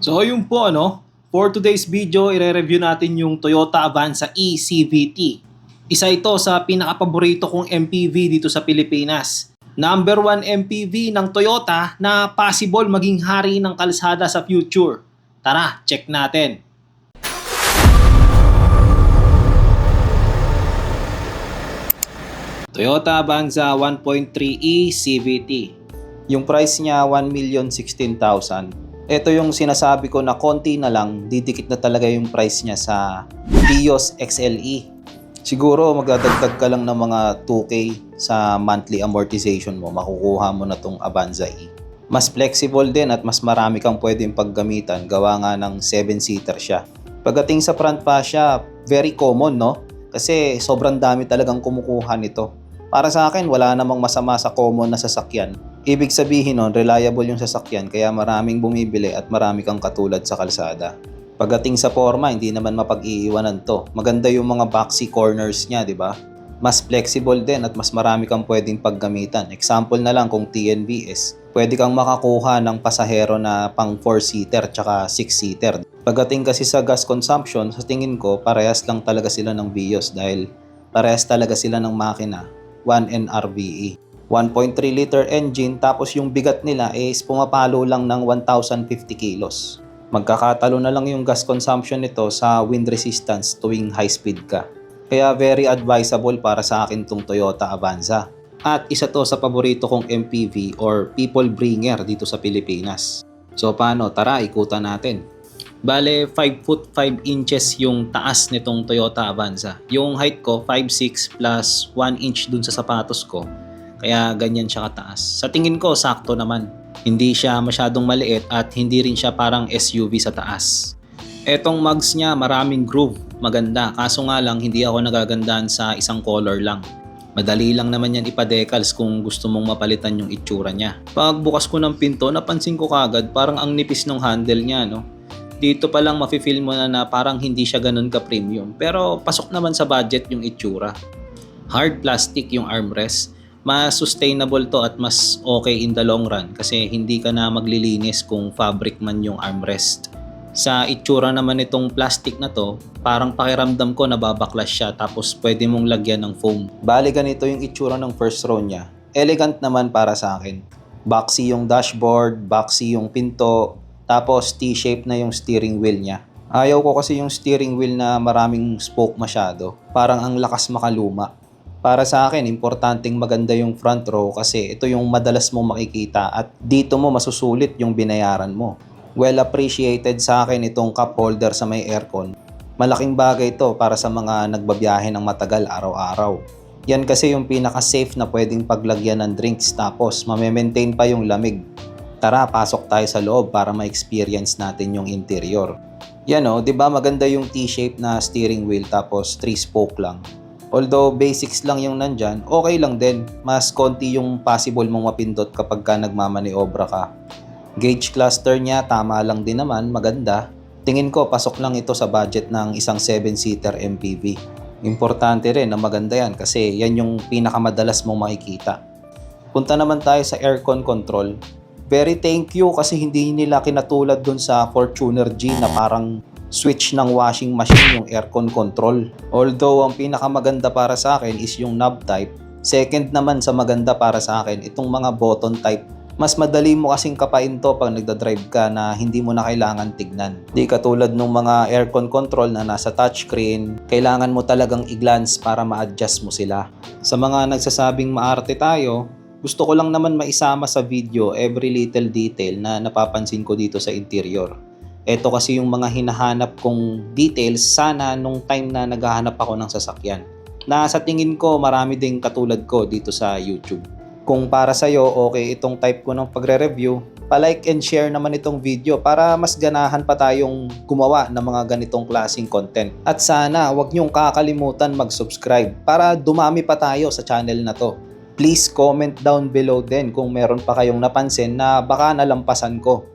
So yun po for today's video, ire-review natin yung Toyota Avanza e-CVT. Isa ito sa pinaka-paborito kong MPV dito sa Pilipinas. Number 1 MPV ng Toyota na possible maging hari ng kalsada sa future. Tara, check natin. Toyota Avanza 1.3e CVT. Yung price niya 1,016,000. Ito yung sinasabi ko na konti na lang, didikit na talaga yung price niya sa Vios XLE. Siguro magdadagdag ka lang ng mga 2K sa monthly amortization mo, makukuha mo na tong Avanza E. Mas flexible din at mas marami kang pwedeng paggamitan, gawa nga ng 7-seater siya. Pagdating sa front fascia, very common kasi sobrang dami talagang kumukuha nito. Para sa akin, wala namang masama sa common na sasakyan. Ibig sabihin reliable yung sasakyan kaya maraming bumibili at marami kang katulad sa kalsada. Pagdating sa forma, hindi naman mapag-iiwanan to. Maganda yung mga boxy corners niya, di ba? Mas flexible din at mas marami kang pwedeng paggamitan. Example na lang kung TNVS, pwede kang makakuha ng pasahero na pang 4-seater tsaka 6-seater. Pagdating kasi sa gas consumption, sa tingin ko, parehas lang talaga sila ng Vios dahil parehas talaga sila ng makina. 1 NRVE. 1.3 liter engine tapos yung bigat nila is pumapalo lang ng 1,050 kilos. Magkakatalo na lang yung gas consumption nito sa wind resistance tuwing high speed ka. Kaya very advisable para sa akin tong Toyota Avanza. At isa to sa paborito kong MPV or people bringer dito sa Pilipinas. So paano? Tara, ikutan natin. Bale, 5 foot 5 inches yung taas nitong Toyota Avanza. Yung height ko, 5'6 plus 1 inch dun sa sapatos ko. Kaya ganyan siya kataas. Sa tingin ko, sakto naman. Hindi siya masyadong maliit at hindi rin siya parang SUV sa taas. Etong mugs niya, maraming groove. Maganda. Kaso nga lang, hindi ako nagagandahan sa isang color lang. Madali lang naman yan ipa-decals kung gusto mong mapalitan yung itsura niya. Pagbukas ko ng pinto, napansin ko kagad parang ang nipis ng handle niya, Dito pa lang mafe-feel mo na parang hindi siya ganun ka-premium. Pero pasok naman sa budget yung itsura. Hard plastic yung armrest. Mas sustainable to at mas okay in the long run kasi hindi ka na maglilinis kung fabric man yung armrest. Sa itsura naman itong plastic na to, parang pakiramdam ko nababaklas siya tapos pwede mong lagyan ng foam. Bali ganito yung itsura ng first row niya. Elegant naman para sa akin. Boxy yung dashboard, boxy yung pinto, tapos T-shape na yung steering wheel niya. Ayaw ko kasi yung steering wheel na maraming spoke masyado. Parang ang lakas makaluma. Para sa akin, importanteng maganda yung front row kasi ito yung madalas mong makikita at dito mo masusulit yung binayaran mo. Well appreciated sa akin itong cup holder sa may aircon. Malaking bagay ito para sa mga nagbabiyahe ng matagal araw-araw. Yan kasi yung pinaka-safe na pwedeng paglagyan ng drinks tapos mame-maintain pa yung lamig. Tara, pasok tayo sa loob para ma-experience natin yung interior. Yan di ba maganda yung T-shape na steering wheel tapos 3 spoke lang. Although basics lang yung nandyan, okay lang din. Mas konti yung possible mong mapindot kapag ka nagmamaniobra ka. Gauge cluster niya, tama lang din naman, maganda. Tingin ko, pasok lang ito sa budget ng isang 7-seater MPV. Importante rin na maganda yan kasi yan yung pinakamadalas mong makikita. Punta naman tayo sa aircon control. Very thank you kasi hindi nila kinatulad dun sa Fortuner G na parang switch ng washing machine yung aircon control. Although ang pinakamaganda para sa akin is yung knob type, second naman sa maganda para sa akin itong mga button type. Mas madali mo kasing kapain to pag nagdadrive ka na hindi mo na kailangan tignan. Di katulad ng mga aircon control na nasa touchscreen, kailangan mo talagang i-glance para ma-adjust mo sila. Sa mga nagsasabing maarte tayo, gusto ko lang naman maisama sa video every little detail na napapansin ko dito sa interior. Ito kasi yung mga hinahanap kong details sana nung time na naghahanap ako ng sasakyan. Na sa tingin ko marami ding katulad ko dito sa YouTube. Kung para sa'yo okay itong type ko ng pagre-review, pa-like and share naman itong video para mas ganahan pa tayong gumawa ng mga ganitong klaseng content. At sana wag niyong kakalimutan mag-subscribe para dumami pa tayo sa channel na to. Please comment down below din kung meron pa kayong napansin na baka nalampasan ko.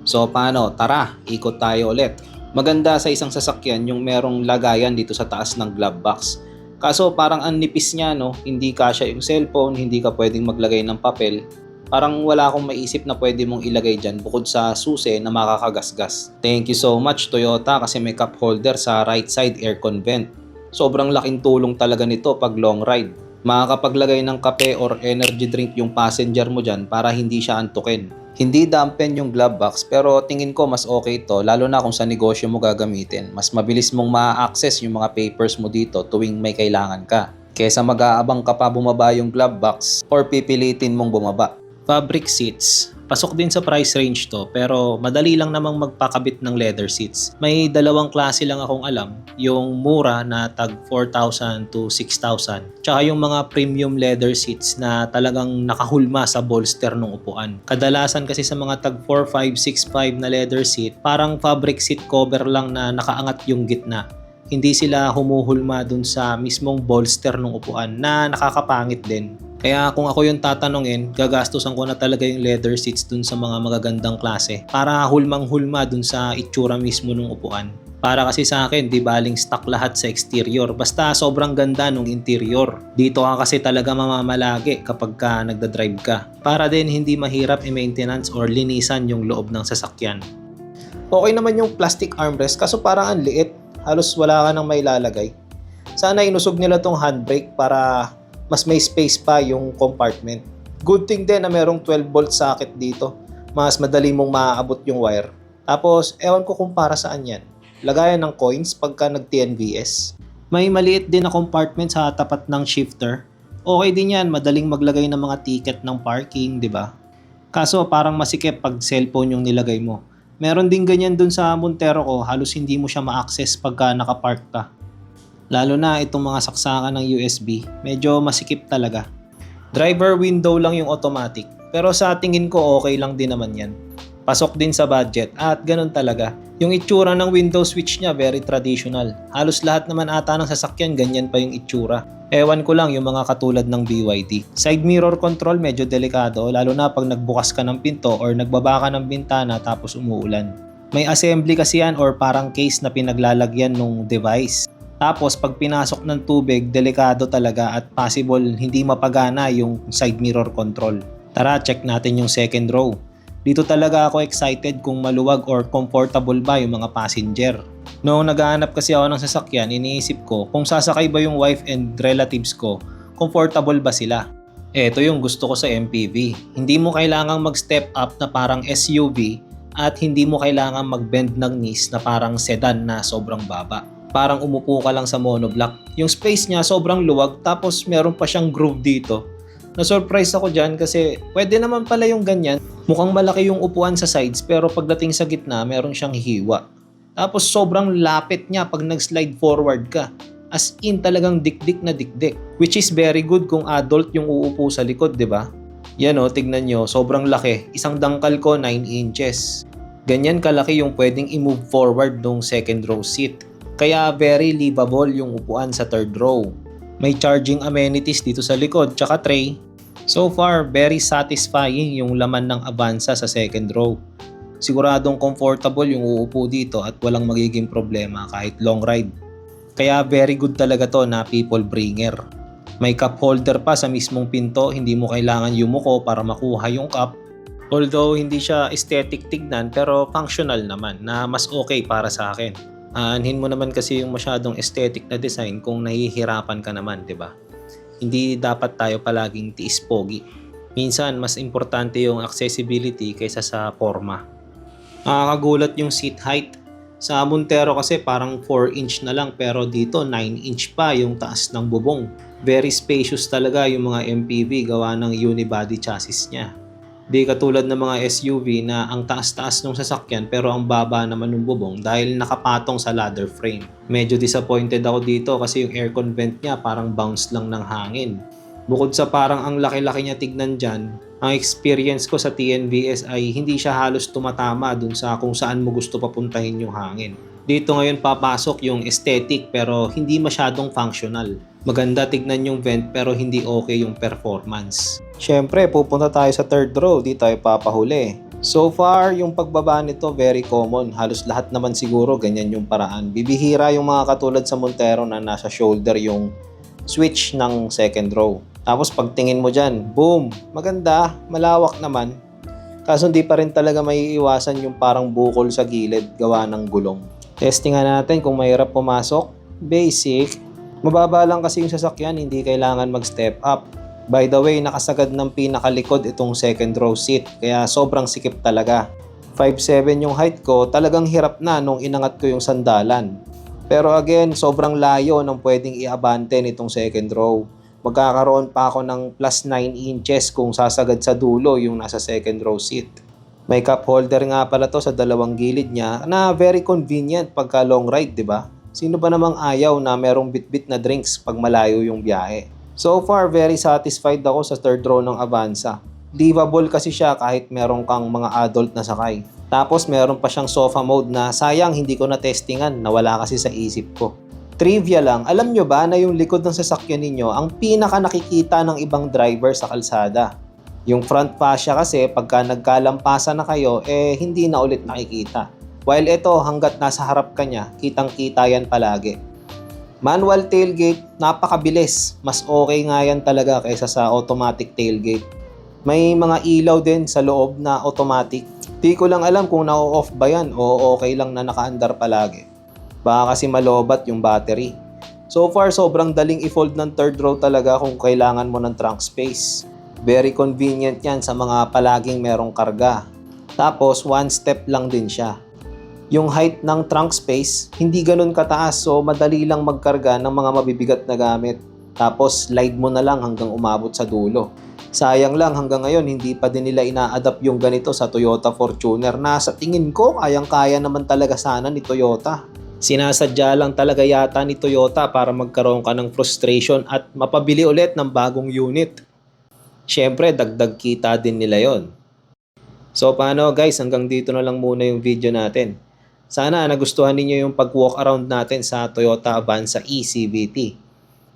So paano? Tara, ikot tayo ulit. Maganda sa isang sasakyan yung merong lagayan dito sa taas ng glove box. Kaso parang ang nipis niya, hindi kasya yung cellphone, hindi ka pwedeng maglagay ng papel. Parang wala akong maisip na pwede mong ilagay dyan bukod sa susi na makakagasgas. Thank you so much Toyota kasi may cup holder sa right side aircon vent. Sobrang laking tulong talaga nito pag long ride. Makakapaglagay ng kape or energy drink yung passenger mo dyan para hindi siya antukin. Hindi dampen yung glove box pero tingin ko mas okay ito lalo na kung sa negosyo mo gagamitin. Mas mabilis mong ma-access yung mga papers mo dito tuwing may kailangan ka. Kesa mag-aabang ka pa bumaba yung glove box or pipilitin mong bumaba. Fabric seats. Pasok din sa price range to pero madali lang namang magpakabit ng leather seats. May dalawang klase lang akong alam, yung mura na tag 4,000 to 6,000 tsaka yung mga premium leather seats na talagang nakahulma sa bolster ng upuan. Kadalasan kasi sa mga tag 4, 5, 6, 5 na leather seat, parang fabric seat cover lang na nakaangat yung gitna. Hindi sila humuhulma dun sa mismong bolster ng upuan na nakakapangit din. Kaya kung ako yung tatanungin, gagastusan ko na talaga yung leather seats dun sa mga magagandang klase para hulmang-hulma dun sa itsura mismo ng upuan. Para kasi sa akin, di baling stock lahat sa exterior, basta sobrang ganda ng interior. Dito ka kasi talaga mamamalagi kapag ka nagdadrive ka. Para din hindi mahirap i-maintenance or linisan yung loob ng sasakyan. Okay naman yung plastic armrest kaso parang ang liit, halos wala ka nang mailalagay. Sana inusog nila tong handbrake para mas may space pa yung compartment. Good thing din na merong 12 volt socket dito. Mas madali mong maaabot yung wire. Tapos, ewan ko kung para saan yan. Lagayan ng coins pagka nag-TNVS. May maliit din na compartment sa tapat ng shifter. Okay din yan, madaling maglagay ng mga ticket ng parking, di ba? Kaso parang masikip pag cellphone yung nilagay mo. Meron din ganyan dun sa Montero ko, halos hindi mo siya ma-access pagka nakapark ka. Lalo na itong mga saksakan ng USB, medyo masikip talaga. Driver window lang yung automatic, pero sa tingin ko okay lang din naman yan. Pasok din sa budget at ganun talaga. Yung itsura ng window switch niya very traditional. Halos lahat naman ata ng sasakyan ganyan pa yung itsura. Ewan ko lang yung mga katulad ng BYD. Side mirror control medyo delikado lalo na pag nagbukas ka ng pinto or nagbaba ka ng bintana tapos umuulan. May assembly kasi yan or parang case na pinaglalagyan ng device. Tapos pag pinasok ng tubig, delikado talaga at possible hindi mapagana yung side mirror control. Tara, check natin yung second row. Dito talaga ako excited kung maluwag or comfortable ba yung mga passenger. Noong naghahanap kasi ako ng sasakyan, iniisip ko kung sasakay ba yung wife and relatives ko, comfortable ba sila? Ito yung gusto ko sa MPV. Hindi mo kailangang mag-step up na parang SUV at hindi mo kailangang mag-bend ng knees na parang sedan na sobrang baba. Parang umupo ka lang sa monoblock. Yung space niya sobrang luwag tapos meron pa siyang groove dito. Na-surprise ako dyan kasi pwede naman pala yung ganyan. Mukhang malaki yung upuan sa sides pero pagdating sa gitna meron siyang hiwa. Tapos sobrang lapit niya pag nag-slide forward ka. As in talagang dikdik na dikdik. Which is very good kung adult yung uupo sa likod, di ba? Yan o, tignan nyo, sobrang laki. Isang dangkal ko 9 inches. Ganyan kalaki yung pwedeng i-move forward nung second row seat. Kaya very livable yung upuan sa third row. May charging amenities dito sa likod tsaka tray. So far, very satisfying yung laman ng Avanza sa second row. Siguradong comfortable yung uupo dito at walang magiging problema kahit long ride. Kaya very good talaga to na people bringer. May cup holder pa sa mismong pinto, hindi mo kailangan yumuko para makuha yung cup. Although hindi siya aesthetic tignan pero functional naman na mas okay para sa akin. Aanhin mo naman kasi yung masyadong aesthetic na design kung nahihirapan ka naman, di ba? Hindi dapat tayo palaging tiis pogi. Minsan, mas importante yung accessibility kaysa sa forma. Nakakagulat yung seat height. Sa Montero kasi parang 4-inch na lang pero dito 9-inch pa yung taas ng bubong. Very spacious talaga yung mga MPV gawa ng unibody chassis niya. Di katulad ng mga SUV na ang taas-taas ng sasakyan pero ang baba naman ng bubong dahil nakapatong sa ladder frame. Medyo disappointed ako dito kasi yung aircon vent niya parang bounce lang ng hangin. Bukod sa parang ang laki-laki niya tignan dyan, ang experience ko sa TNVS ay hindi siya halos tumatama dun sa kung saan mo gusto papuntahin yung hangin. Dito ngayon papasok yung aesthetic pero hindi masyadong functional. Maganda tignan yung vent pero hindi okay yung performance. Siyempre, pupunta tayo sa third row, di tayo papahuli. So far, yung pagbaba nito very common. Halos lahat naman siguro ganyan yung paraan. Bibihira yung mga katulad sa Montero na nasa shoulder yung switch ng second row. Tapos pagtingin mo dyan, boom, maganda, malawak naman. Kaso hindi pa rin talaga maiiwasan yung parang bukol sa gilid gawa ng gulong. Testingan natin kung mahirap pumasok. Basic. Mababa lang kasi yung sasakyan, hindi kailangan mag-step up. By the way, nakasagad ng pinakalikod itong second row seat, kaya sobrang sikip talaga. 5'7" yung height ko, talagang hirap na nung inangat ko yung sandalan. Pero again, sobrang layo ng pwedeng iabante nitong second row. Magkakaroon pa ako ng plus 9 inches kung sasagad sa dulo yung nasa second row seat. May cup holder nga pala to sa dalawang gilid niya na very convenient pagka long ride, di ba? Sino ba namang ayaw na merong bit-bit na drinks pag malayo yung biyahe? So far, very satisfied ako sa third row ng Avanza. Livable kasi siya kahit meron kang mga adult na sakay. Tapos meron pa siyang sofa mode na sayang hindi ko na testingan, nawala kasi sa isip ko. Trivia lang, alam nyo ba na yung likod ng sasakyan ninyo ang pinaka nakikita ng ibang driver sa kalsada? Yung front fascia kasi pagka nagkalampasan na kayo, hindi na ulit nakikita. While ito, hanggat nasa harap ka niya, kitang-kita yan palagi. Manual tailgate, napakabilis. Mas okay nga yan talaga kaysa sa automatic tailgate. May mga ilaw din sa loob na automatic. Di ko lang alam kung na-off ba yan o okay lang na nakaandar palagi. Baka kasi malobat yung battery. So far, sobrang daling i-fold ng third row talaga kung kailangan mo ng trunk space. Very convenient yan sa mga palaging merong karga. Tapos, one step lang din siya. Yung height ng trunk space, hindi ganun kataas so madali lang magkarga ng mga mabibigat na gamit. Tapos, slide mo na lang hanggang umabot sa dulo. Sayang lang hanggang ngayon hindi pa din nila ina-adapt yung ganito sa Toyota Fortuner na sa tingin ko kayang-kaya naman talaga sana ni Toyota. Sinasadya lang talaga yata ni Toyota para magkaroon ka ng frustration at mapabili ulit ng bagong unit. Siyempre, dagdag kita din nila yon. So paano guys, hanggang dito na lang muna yung video natin. Sana nagustuhan ninyo yung pag-walk around natin sa Toyota Avanza eCVT.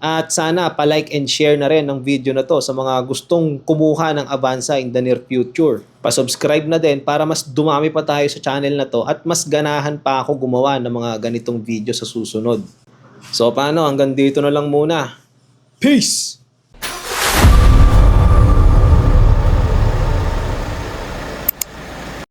At sana pa-like and share na rin ng video na to sa mga gustong kumuha ng Avanza in the near future. Pa-subscribe na din para mas dumami pa tayo sa channel na to at mas ganahan pa ako gumawa ng mga ganitong video sa susunod. So paano, hanggang dito na lang muna. Peace!